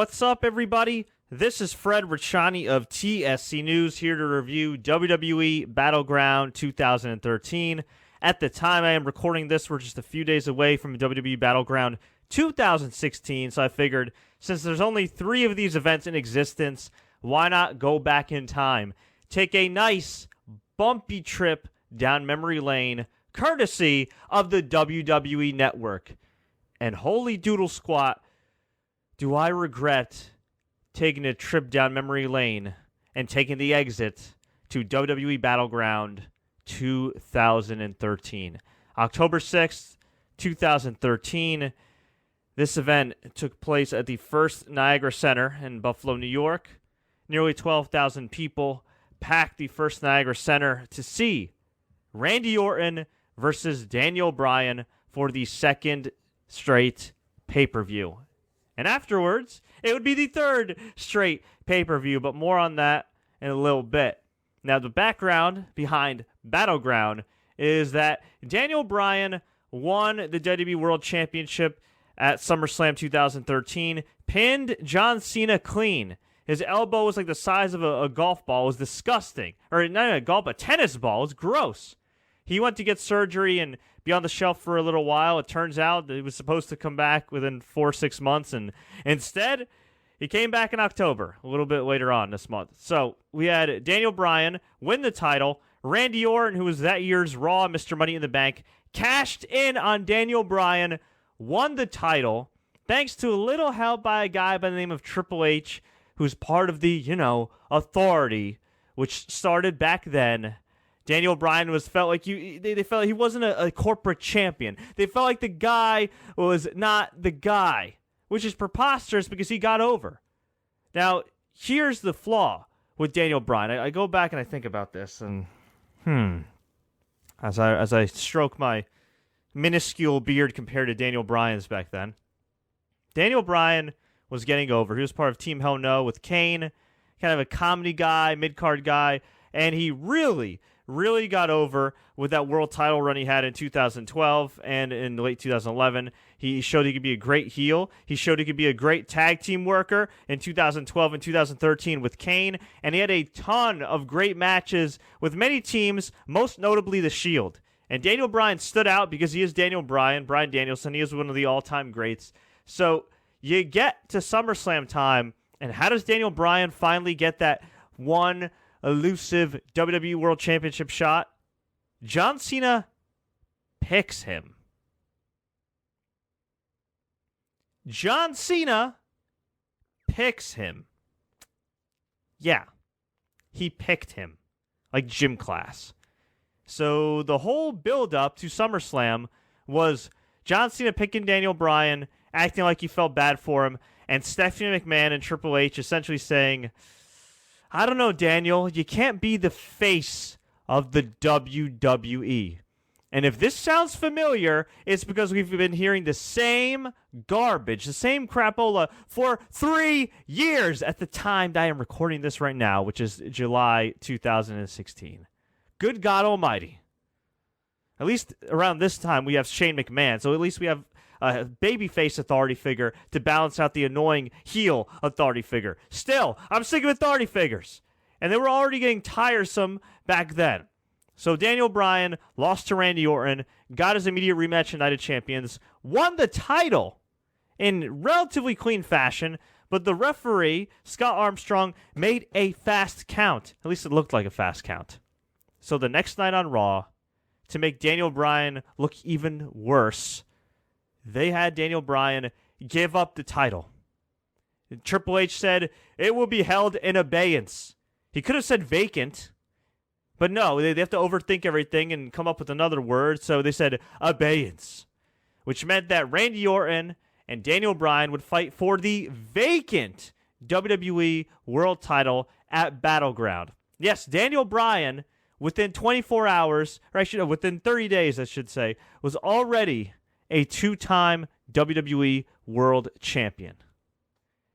What's up, everybody? This is Fred Richani of TSC News here to review WWE Battleground 2013. At the time I am recording this, we're just a few days away from WWE Battleground 2016, so I figured since there's only 3 of these events in existence, why not go back in time? Take a nice, bumpy trip down memory lane, courtesy of the WWE Network. And holy doodle squat, do I regret taking a trip down memory lane and taking the exit to WWE Battleground 2013. October 6th, 2013. This event took place at the First Niagara Center in Buffalo, New York. Nearly 12,000 people packed the First Niagara Center to see Randy Orton versus Daniel Bryan for the second straight pay-per-view. And afterwards, it would be the 3rd straight pay-per-view, but more on that in a little bit. Now, the background behind Battleground is that Daniel Bryan won the WWE World Championship at SummerSlam 2013, pinned John Cena clean. His elbow was like the size of a golf ball. It was disgusting. Or not a golf, a tennis ball. It was gross. He went to get surgery and be on the shelf for a little while. It turns out that he was supposed to come back within 4 or 6 months, and instead, he came back in October, a little bit later on this month. So we had Daniel Bryan win the title. Randy Orton, who was that year's Raw Mr. Money in the Bank, cashed in on Daniel Bryan, won the title, thanks to a little help by a guy by the name of Triple H, who's part of the, authority, which started back then. Daniel Bryan felt like they felt like he wasn't a corporate champion. They felt like the guy was not the guy, which is preposterous because he got over. Now, here's the flaw with Daniel Bryan. I go back and I think about this, and as I stroke my minuscule beard compared to Daniel Bryan's back then, Daniel Bryan was getting over. He was part of Team Hell No with Kane, kind of a comedy guy, mid-card guy, and he really got over with that world title run he had in 2012 and in late 2011. He showed he could be a great heel. He showed he could be a great tag team worker in 2012 and 2013 with Kane, and he had a ton of great matches with many teams, most notably The Shield. And Daniel Bryan stood out because he is Daniel Bryan, Bryan Danielson. He is one of the all-time greats. So you get to SummerSlam time, and how does Daniel Bryan finally get that one elusive WWE World Championship shot? John Cena picks him. John Cena picks him. Yeah, he picked him. Like gym class. So the whole build-up to SummerSlam was John Cena picking Daniel Bryan, acting like he felt bad for him, and Stephanie McMahon and Triple H essentially saying, I don't know, Daniel, you can't be the face of the WWE. And if this sounds familiar, it's because we've been hearing the same garbage, the same crapola for 3 years at the time that I am recording this right now, which is July 2016. Good God Almighty. At least around this time, we have Shane McMahon, so at least we have a babyface authority figure to balance out the annoying heel authority figure. Still, I'm sick of authority figures. And they were already getting tiresome back then. So Daniel Bryan lost to Randy Orton, got his immediate rematch at Night of Champions, won the title in relatively clean fashion, but the referee, Scott Armstrong, made a fast count. At least it looked like a fast count. So the next night on Raw, to make Daniel Bryan look even worse, they had Daniel Bryan give up the title. Triple H said it will be held in abeyance. He could have said vacant, but no, they have to overthink everything and come up with another word, so they said abeyance, which meant that Randy Orton and Daniel Bryan would fight for the vacant WWE World title at Battleground. Yes, Daniel Bryan, within 24 hours, or actually, within 30 days, I should say, was already a 2-time WWE World Champion.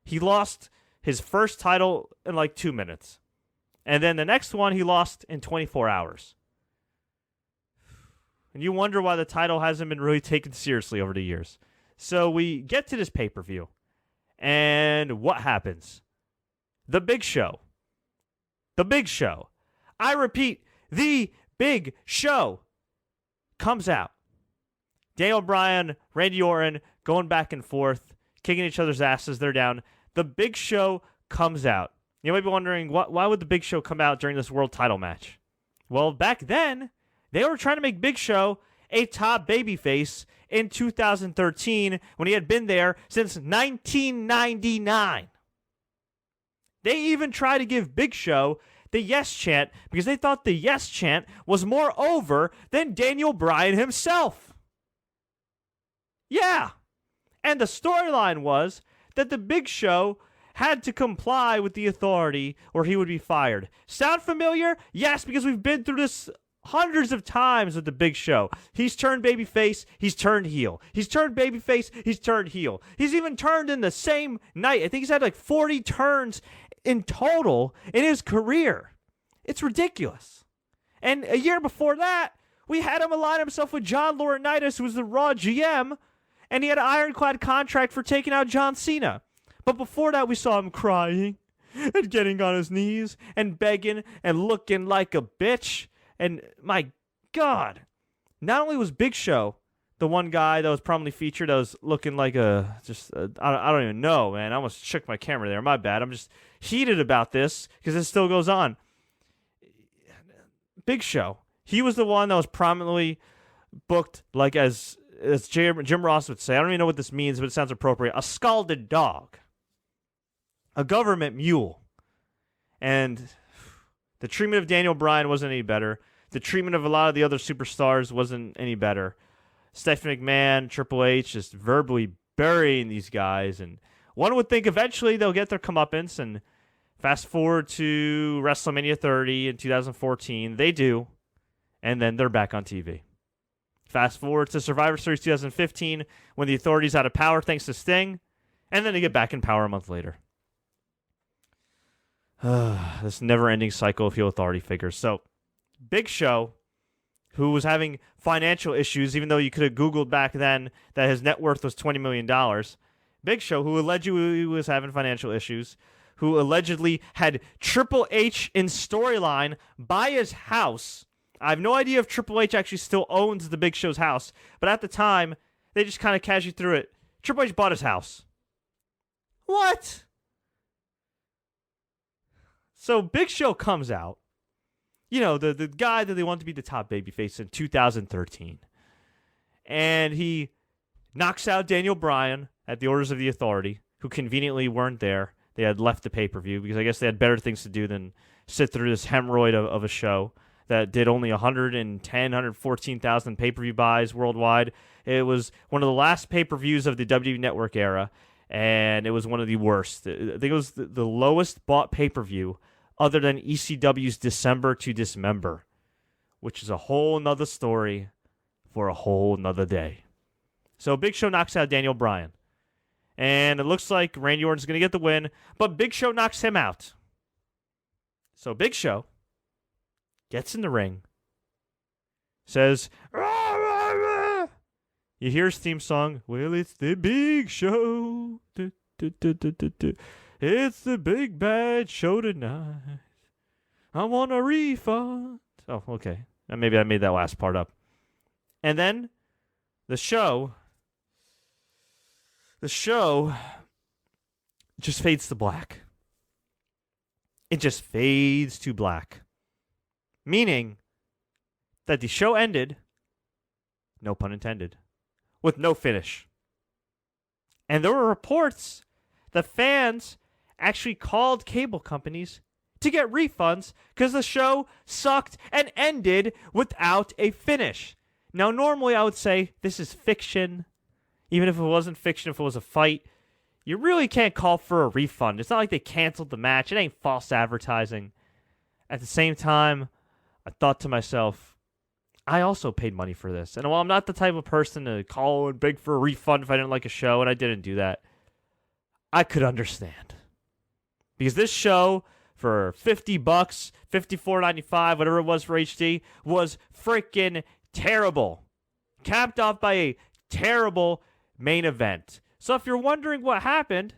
He lost his first title in like 2 minutes. And then the next one he lost in 24 hours. And you wonder why the title hasn't been really taken seriously over the years. So we get to this pay-per-view. And what happens? The Big Show. The Big Show. I repeat, the Big Show comes out. Daniel Bryan, Randy Orton going back and forth, kicking each other's asses. They're down. The Big Show comes out. You might be wondering, why would the Big Show come out during this world title match? Well, back then, they were trying to make Big Show a top babyface in 2013 when he had been there since 1999. They even tried to give Big Show the Yes chant because they thought the Yes chant was more over than Daniel Bryan himself. Yeah. And the storyline was that the Big Show had to comply with the authority or he would be fired. Sound familiar? Yes, because we've been through this hundreds of times with the Big Show. He's turned babyface, he's turned heel. He's turned babyface, he's turned heel. He's even turned in the same night. I think he's had like 40 turns in total in his career. It's ridiculous. And a year before that, we had him align himself with John Laurinaitis, who was the Raw GM, and he had an ironclad contract for taking out John Cena. But before that, we saw him crying and getting on his knees and begging and looking like a bitch. And my God, not only was Big Show the one guy that was prominently featured that was looking like I don't even know, man. I almost shook my camera there. My bad. I'm just heated about this because it still goes on. Big Show, he was the one that was prominently booked like as Jim Ross would say. I don't even know what this means, but it sounds appropriate. A scalded dog. A government mule. And the treatment of Daniel Bryan wasn't any better. The treatment of a lot of the other superstars wasn't any better. Stephanie McMahon, Triple H, just verbally burying these guys. And one would think eventually they'll get their comeuppance. And fast forward to WrestleMania 30 in 2014. They do. And then they're back on TV. Fast forward to Survivor Series 2015 when the authority's out of power thanks to Sting. And then they get back in power a month later. This never-ending cycle of heel authority figures. So, Big Show, who was having financial issues, even though you could have Googled back then that his net worth was $20 million. Big Show, who allegedly was having financial issues, who allegedly had Triple H in storyline by his house. I have no idea if Triple H actually still owns the Big Show's house, but at the time, they just kind of casually threw it. Triple H bought his house. What? So Big Show comes out, you know, the guy that they want to be the top babyface in 2013. And he knocks out Daniel Bryan at the orders of the authority, who conveniently weren't there. They had left the pay-per-view because I guess they had better things to do than sit through this hemorrhoid of a show that did only 114,000 pay-per-view buys worldwide. It was one of the last pay-per-views of the WWE Network era, and it was one of the worst. I think it was the lowest bought pay-per-view other than ECW's December to Dismember, which is a whole nother story for a whole nother day. So Big Show knocks out Daniel Bryan. And it looks like Randy Orton's going to get the win, but Big Show knocks him out. So Big Show gets in the ring, says, "Rah, rah, rah." You hear his theme song, "Well, it's the Big Show. Du, du, du, du, du, du. It's the big bad show tonight. I want a refund." Oh, okay. Maybe I made that last part up. And then the show just fades to black. It just fades to black. Meaning that the show ended, no pun intended, with no finish. And there were reports that fans actually called cable companies to get refunds because the show sucked and ended without a finish. Now, normally I would say this is fiction. Even if it wasn't fiction, if it was a fight, you really can't call for a refund. It's not like they canceled the match. It ain't false advertising. At the same time, I thought to myself, I also paid money for this. And while I'm not the type of person to call and beg for a refund if I didn't like a show, and I didn't do that, I could understand. Because this show, for $50, $54.95, whatever it was for HD, was freaking terrible. Capped off by a terrible main event. So if you're wondering what happened,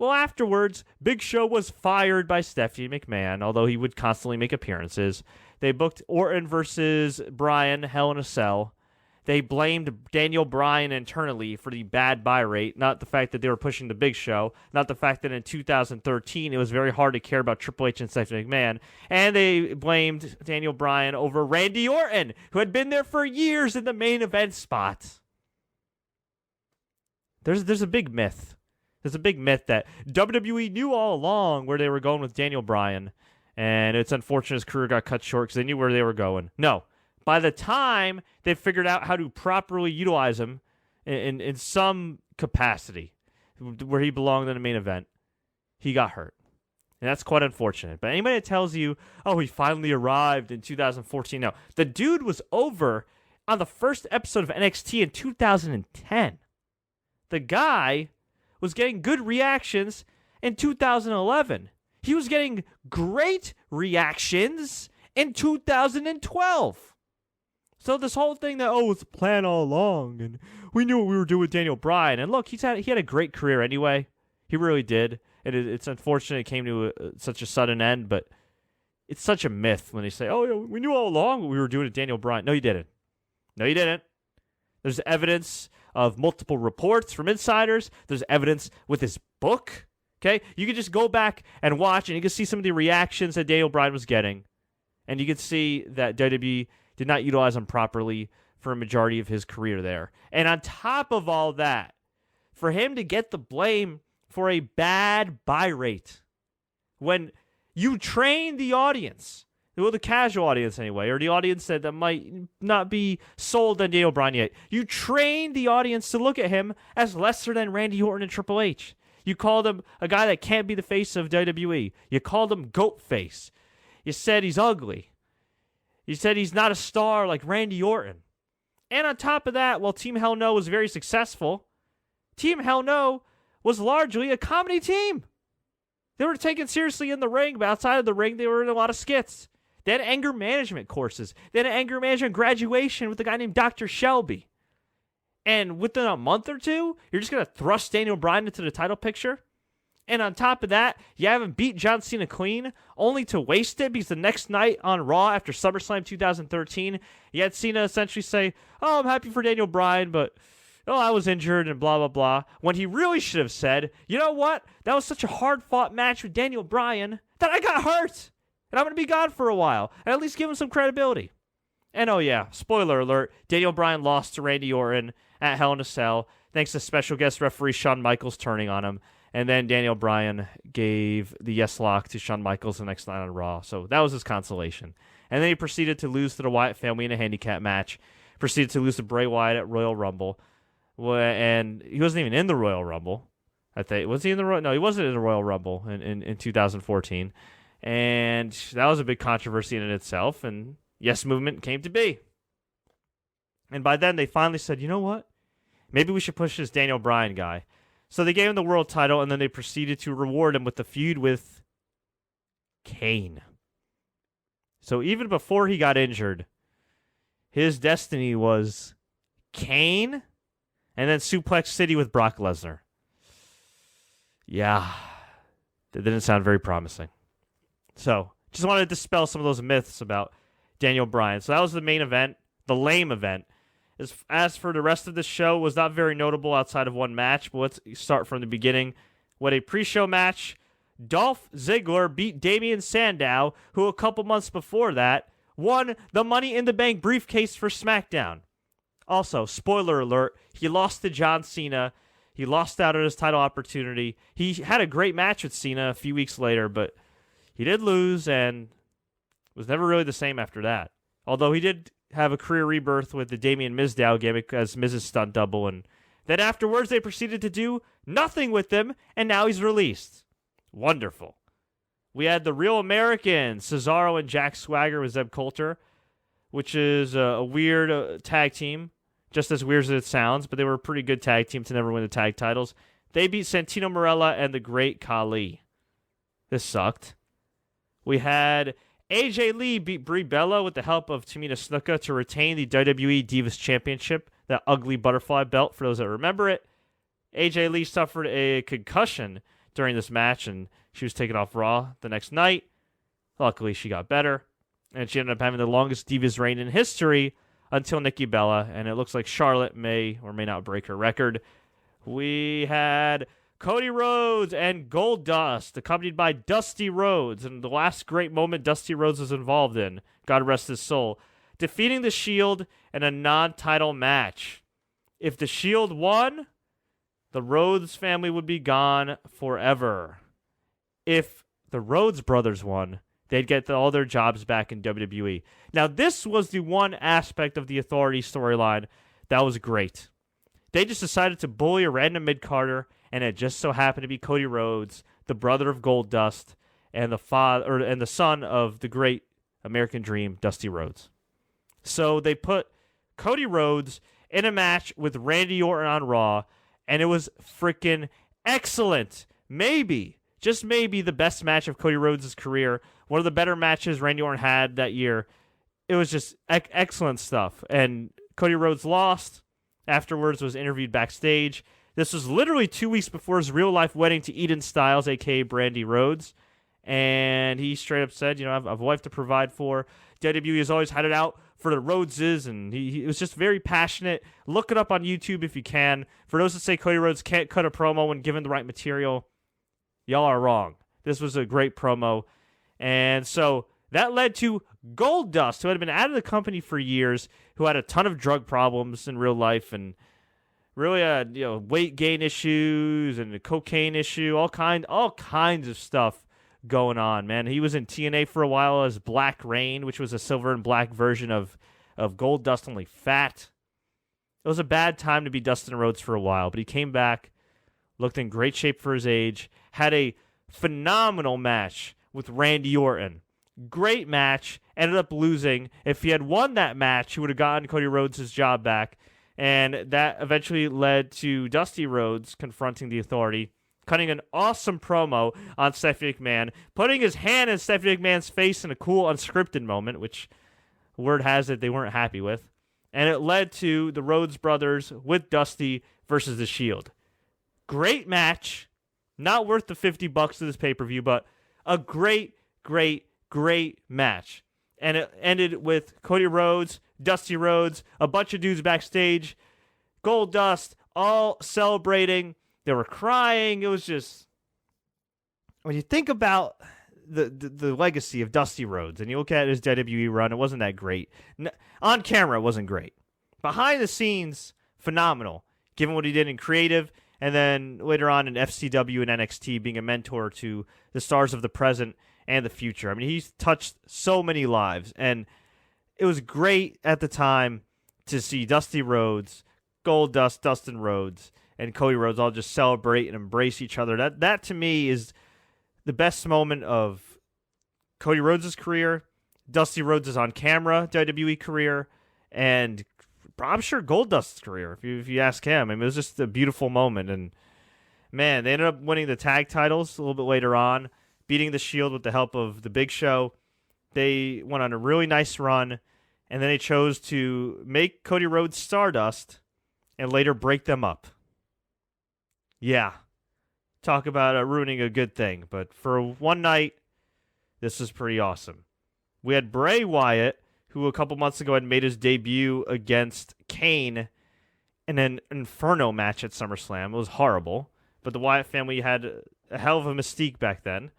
Well, afterwards, Big Show was fired by Stephanie McMahon, although he would constantly make appearances. They booked Orton versus Bryan, Hell in a Cell. They blamed Daniel Bryan internally for the bad buy rate, not the fact that they were pushing the Big Show, not the fact that in 2013 it was very hard to care about Triple H and Stephanie McMahon, and they blamed Daniel Bryan over Randy Orton, who had been there for years in the main event spot. There's a big myth. There's a big myth that WWE knew all along where they were going with Daniel Bryan, and it's unfortunate his career got cut short because they knew where they were going. No. By the time they figured out how to properly utilize him in some capacity where he belonged in the main event, he got hurt. And that's quite unfortunate. But anybody that tells you, oh, he finally arrived in 2014, no. The dude was over on the first episode of NXT in 2010. The guy was getting good reactions in 2011. He was getting great reactions in 2012. So this whole thing that, oh, it's a plan all along, and we knew what we were doing with Daniel Bryan. And look, he had a great career anyway. He really did. And it's unfortunate it came to such a sudden end, but it's such a myth when they say, oh, yeah, we knew all along what we were doing with Daniel Bryan. No, you didn't. No, you didn't. There's evidence of multiple reports from insiders. There's evidence with his book. Okay? You can just go back and watch, and you can see some of the reactions that Daniel Bryan was getting. And you can see that WWE did not utilize him properly for a majority of his career there. And on top of all that, for him to get the blame for a bad buy rate, when you train the audience, well, the casual audience anyway, or the audience that might not be sold on Daniel Bryan yet, you train the audience to look at him as lesser than Randy Orton and Triple H. You called him a guy that can't be the face of WWE. You called him goat face. You said he's ugly. You said he's not a star like Randy Orton. And on top of that, while Team Hell No was very successful, Team Hell No was largely a comedy team. They were taken seriously in the ring, but outside of the ring, they were in a lot of skits. They had anger management courses. They had an anger management graduation with a guy named Dr. Shelby. And within a month or two, you're just going to thrust Daniel Bryan into the title picture? And on top of that, you haven't beat John Cena clean, only to waste it because the next night on Raw after SummerSlam 2013, you had Cena essentially say, oh, I'm happy for Daniel Bryan, but oh, I was injured and blah, blah, blah. When he really should have said, you know what? That was such a hard-fought match with Daniel Bryan that I got hurt. And I'm going to be gone for a while. And at least give him some credibility. And oh yeah, spoiler alert, Daniel Bryan lost to Randy Orton at Hell in a Cell, thanks to special guest referee Shawn Michaels turning on him. And then Daniel Bryan gave the yes lock to Shawn Michaels the next night on Raw. So that was his consolation. And then he proceeded to lose to the Wyatt family in a handicap match. Proceeded to lose to Bray Wyatt at Royal Rumble. And he wasn't even in the Royal Rumble. I think. Was he in the Royal? No, he wasn't in the Royal Rumble in 2014. And that was a big controversy in itself. And Yes Movement came to be. And by then they finally said, you know what? Maybe we should push this Daniel Bryan guy. So they gave him the world title, and then they proceeded to reward him with the feud with Kane. So even before he got injured, his destiny was Kane and then Suplex City with Brock Lesnar. Yeah, that didn't sound very promising. So just wanted to dispel some of those myths about Daniel Bryan. So that was the main event, the lame event. As for the rest of the show, it was not very notable outside of one match, but let's start from the beginning. What a pre-show match. Dolph Ziggler beat Damian Sandow, who a couple months before that won the Money in the Bank briefcase for SmackDown. Also, spoiler alert, he lost to John Cena. He lost out on his title opportunity. He had a great match with Cena a few weeks later, but he did lose and was never really the same after that. Although he did have a career rebirth with the Damien Mizdow gimmick as Miz's stunt double, and then afterwards they proceeded to do nothing with him, and now he's released. Wonderful. We had the Real Americans, Cesaro and Jack Swagger with Zeb Coulter, which is a weird tag team, just as weird as it sounds, but they were a pretty good tag team to never win the tag titles. They beat Santino Marella and the Great Khali. This sucked. We had AJ Lee beat Brie Bella with the help of Tamina Snuka to retain the WWE Divas Championship, that ugly butterfly belt for those that remember it. AJ Lee suffered a concussion during this match, and she was taken off Raw the next night. Luckily, she got better, and she ended up having the longest Divas reign in history until Nikki Bella, and it looks like Charlotte may or may not break her record. We had Cody Rhodes and Goldust, accompanied by Dusty Rhodes, and the last great moment Dusty Rhodes was involved in, God rest his soul, defeating the Shield in a non-title match. If the Shield won, the Rhodes family would be gone forever. If the Rhodes brothers won, they'd get all their jobs back in WWE. Now, this was the one aspect of the Authority storyline that was great. They just decided to bully a random mid-carder, and it just so happened to be Cody Rhodes, the brother of Goldust, and the son of the great American Dream, Dusty Rhodes. So they put Cody Rhodes in a match with Randy Orton on Raw, and it was freaking excellent. Maybe, just maybe, the best match of Cody Rhodes' career. One of the better matches Randy Orton had that year. It was just excellent stuff. And Cody Rhodes lost. Afterwards was interviewed backstage. This was literally 2 weeks before his real-life wedding to Eden Styles, a.k.a. Brandy Rhodes. And he straight up said, I have a wife to provide for. WWE has always had it out for the Rhodeses, and he was just very passionate. Look it up on YouTube if you can. For those that say Cody Rhodes can't cut a promo when given the right material, y'all are wrong. This was a great promo. And so that led to Goldust, who had been out of the company for years, who had a ton of drug problems in real life and really had weight gain issues and a cocaine issue, all kinds of stuff going on, man. He was in TNA for a while as Black Rain, which was a silver and black version of Goldust, only fat. It was a bad time to be Dustin Rhodes for a while, but he came back, looked in great shape for his age, had a phenomenal match with Randy Orton. Great match, ended up losing. If he had won that match, he would have gotten Cody Rhodes his job back, and that eventually led to Dusty Rhodes confronting the Authority, cutting an awesome promo on Stephanie McMahon, putting his hand in Stephanie McMahon's face in a cool unscripted moment, which word has it they weren't happy with, and it led to the Rhodes brothers with Dusty versus the Shield. Great match, not worth the $50 of this pay-per-view, but a great match. And it ended with Cody Rhodes, Dusty Rhodes, a bunch of dudes backstage, Goldust, all celebrating. They were crying. It was just, when you think about the legacy of Dusty Rhodes and you look at his WWE run, it wasn't that great. On camera, it wasn't great. Behind the scenes, phenomenal, given what he did in creative, and then later on in FCW and NXT, being a mentor to the stars of the present and the future. I mean, he's touched so many lives, and it was great at the time to see Dusty Rhodes, Goldust, Dustin Rhodes, and Cody Rhodes all just celebrate and embrace each other. That to me is the best moment of Cody Rhodes' career, Dusty Rhodes' on camera WWE career, and I'm sure Goldust's career, if you ask him. I mean, it was just a beautiful moment, and man, they ended up winning the tag titles a little bit later on, beating the Shield with the help of the Big Show. They went on a really nice run, and then they chose to make Cody Rhodes Stardust and later break them up. Yeah, talk about ruining a good thing, but for one night, this was pretty awesome. We had Bray Wyatt, who a couple months ago had made his debut against Kane in an Inferno match at SummerSlam. It was horrible, but the Wyatt family had a hell of a mystique back then.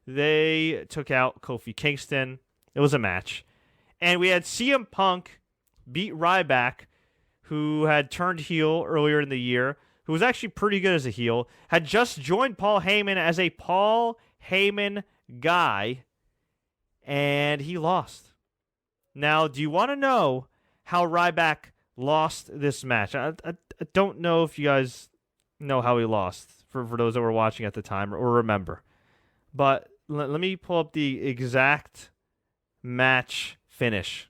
They took out Kofi Kingston. It was a match. And we had CM Punk beat Ryback, who had turned heel earlier in the year, who was actually pretty good as a heel, had just joined Paul Heyman as a Paul Heyman guy, and he lost. Now, do you want to know how Ryback lost this match? I don't know if you guys know how he lost, for those that were watching at the time or remember. But let me pull up the exact match finish.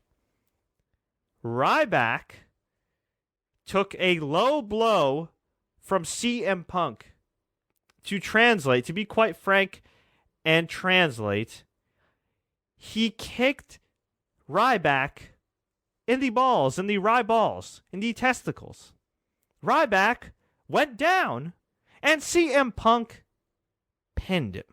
Ryback took a low blow from CM Punk. To translate, to be quite frank and translate, he kicked Ryback in the balls, in the balls, in the testicles. Ryback went down, and CM Punk pinned him.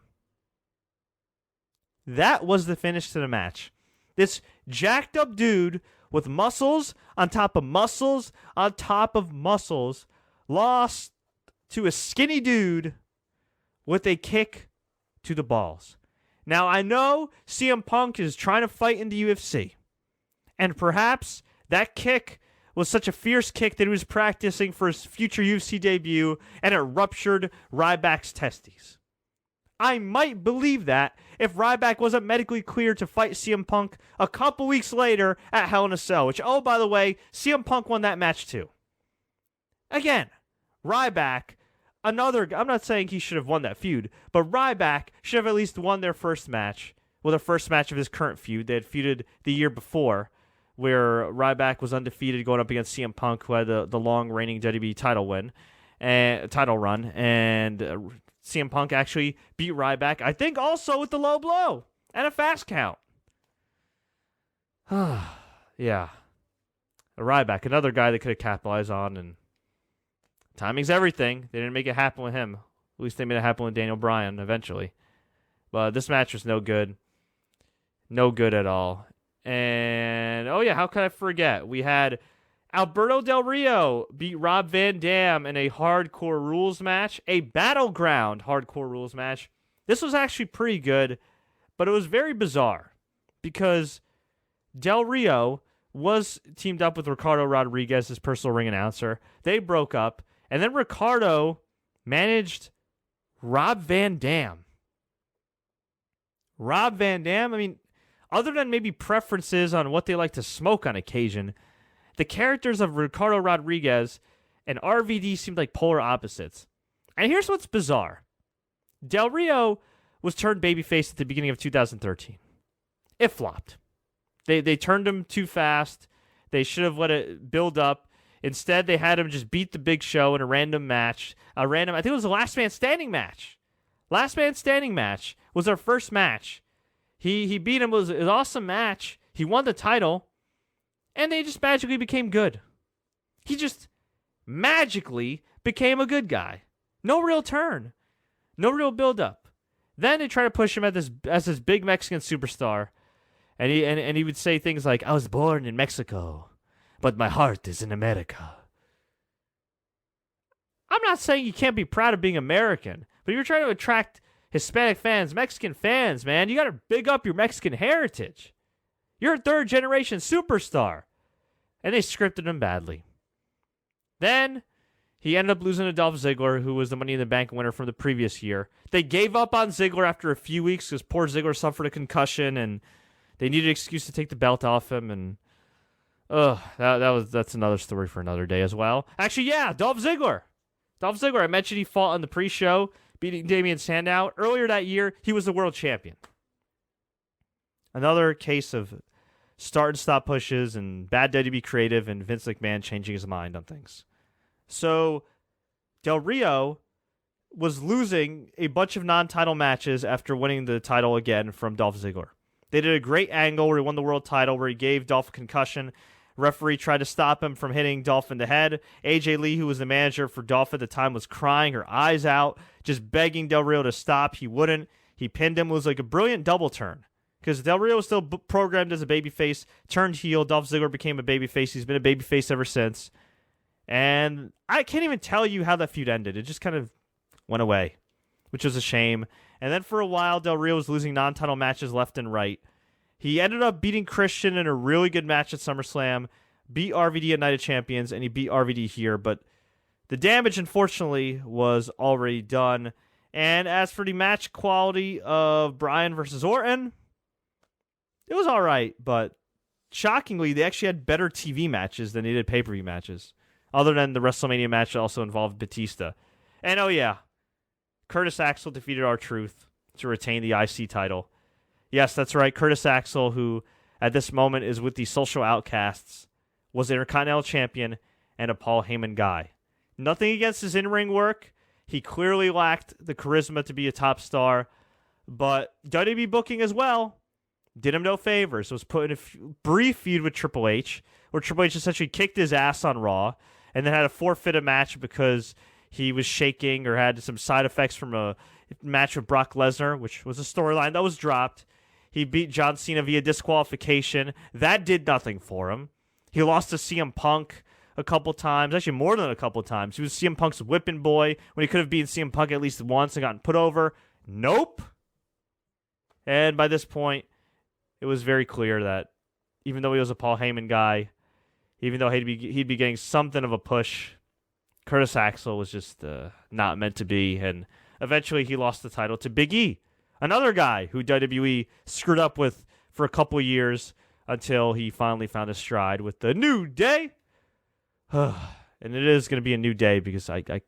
That was the finish to the match. This jacked up dude with muscles on top of muscles on top of muscles lost to a skinny dude with a kick to the balls. Now, I know CM Punk is trying to fight in the UFC, and perhaps that kick was such a fierce kick that he was practicing for his future UFC debut, and it ruptured Ryback's testes. I might believe that if Ryback wasn't medically cleared to fight CM Punk a couple weeks later at Hell in a Cell, which, oh, by the way, CM Punk won that match too. Again, Ryback, I'm not saying he should have won that feud, but Ryback should have at least won their first match. Well, the first match of his current feud. They had feuded the year before, where Ryback was undefeated going up against CM Punk, who had the long reigning WWE title run, and CM Punk actually beat Ryback, I think also with the low blow and a fast count. Yeah. Ryback, another guy that could have capitalized on, and timing's everything. They didn't make it happen with him. At least they made it happen with Daniel Bryan eventually. But this match was no good. No good at all. And, oh yeah, how could I forget? We had Alberto Del Rio beat Rob Van Dam in a Hardcore Rules match, a Battleground Hardcore Rules match. This was actually pretty good, but it was very bizarre because Del Rio was teamed up with Ricardo Rodriguez, his personal ring announcer. They broke up, and then Ricardo managed Rob Van Dam. Rob Van Dam, I mean, other than maybe preferences on what they like to smoke on occasion, the characters of Ricardo Rodriguez and RVD seemed like polar opposites. And here's what's bizarre. Del Rio was turned babyface at the beginning of 2013. It flopped. They turned him too fast. They should have let it build up. Instead, they had him just beat the Big Show in a random match. I think it was a last man standing match. Last man standing match was our first match. He beat him. It was an awesome match. He won the title. And they just magically became good. He just magically became a good guy. No real turn. No real build-up. Then they try to push him as this big Mexican superstar. And he would say things like, I was born in Mexico, but my heart is in America. I'm not saying you can't be proud of being American, but if you're trying to attract Hispanic fans, Mexican fans, man, you got to big up your Mexican heritage. You're a third-generation superstar. And they scripted him badly. Then he ended up losing to Dolph Ziggler, who was the Money in the Bank winner from the previous year. They gave up on Ziggler after a few weeks because poor Ziggler suffered a concussion, and they needed an excuse to take the belt off him. And that's another story for another day as well. Actually, yeah, Dolph Ziggler. I mentioned he fought on the pre-show, beating Damian Sandow. Earlier that year, he was the world champion. Another case of start and stop pushes and bad WWE creative and Vince McMahon changing his mind on things. So Del Rio was losing a bunch of non-title matches after winning the title again from Dolph Ziggler. They did a great angle where he won the world title, where he gave Dolph a concussion. Referee tried to stop him from hitting Dolph in the head. AJ Lee, who was the manager for Dolph at the time, was crying her eyes out, just begging Del Rio to stop. He wouldn't. He pinned him. It was like a brilliant double turn. Because Del Rio was still programmed as a babyface, turned heel. Dolph Ziggler became a babyface. He's been a babyface ever since. And I can't even tell you how that feud ended. It just kind of went away, which was a shame. And then for a while, Del Rio was losing non-title matches left and right. He ended up beating Christian in a really good match at SummerSlam, beat RVD at Night of Champions, and he beat RVD here. But the damage, unfortunately, was already done. And as for the match quality of Bryan versus Orton, it was all right, but shockingly, they actually had better TV matches than they did pay-per-view matches, other than the WrestleMania match that also involved Batista. And oh yeah, Curtis Axel defeated R-Truth to retain the IC title. Yes, that's right, Curtis Axel, who at this moment is with the Social Outcasts, was Intercontinental Champion and a Paul Heyman guy. Nothing against his in-ring work. He clearly lacked the charisma to be a top star, but WWE booking as well did him no favors. Was put in a brief feud with Triple H, where Triple H essentially kicked his ass on Raw, and then had to forfeit a match because he was shaking or had some side effects from match with Brock Lesnar, which was a storyline that was dropped. He beat John Cena via disqualification. That did nothing for him. He lost to CM Punk a couple times, actually more than a couple times. He was CM Punk's whipping boy when he could have beaten CM Punk at least once and gotten put over. Nope. And by this point, it was very clear that even though he was a Paul Heyman guy, even though he'd be getting something of a push, Curtis Axel was just not meant to be. And eventually he lost the title to Big E, another guy who WWE screwed up with for a couple years until he finally found his stride with the New Day. And it is going to be a new day because I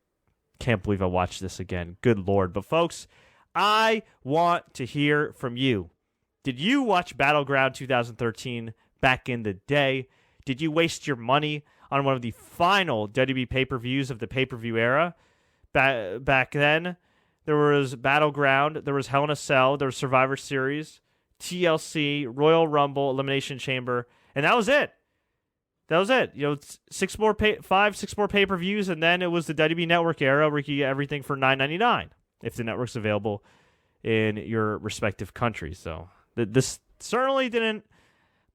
can't believe I watched this again. Good Lord. But folks, I want to hear from you. Did you watch Battleground 2013 back in the day? Did you waste your money on one of the final WWE pay-per-views of the pay-per-view era? Back then, there was Battleground, there was Hell in a Cell, there was Survivor Series, TLC, Royal Rumble, Elimination Chamber, and that was it. That was it. You know, 6 more pay-per-views, and then it was the WWE Network era where you could get everything for $9.99 if the network's available in your respective countries. So this certainly didn't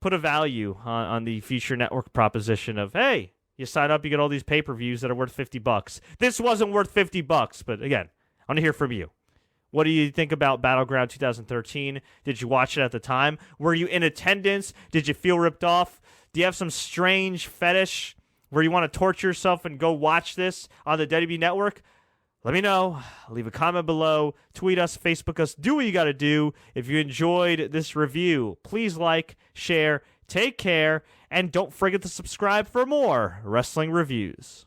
put a value on the feature network proposition of, hey, you sign up, you get all these pay-per-views that are worth $50. This wasn't worth $50, but again, I want to hear from you. What do you think about Battleground 2013? Did you watch it at the time? Were you in attendance? Did you feel ripped off? Do you have some strange fetish where you want to torture yourself and go watch this on the WWE Network? Let me know. Leave a comment below. Tweet us, Facebook us. Do what you got to do. If you enjoyed this review, please like, share, take care, and don't forget to subscribe for more wrestling reviews.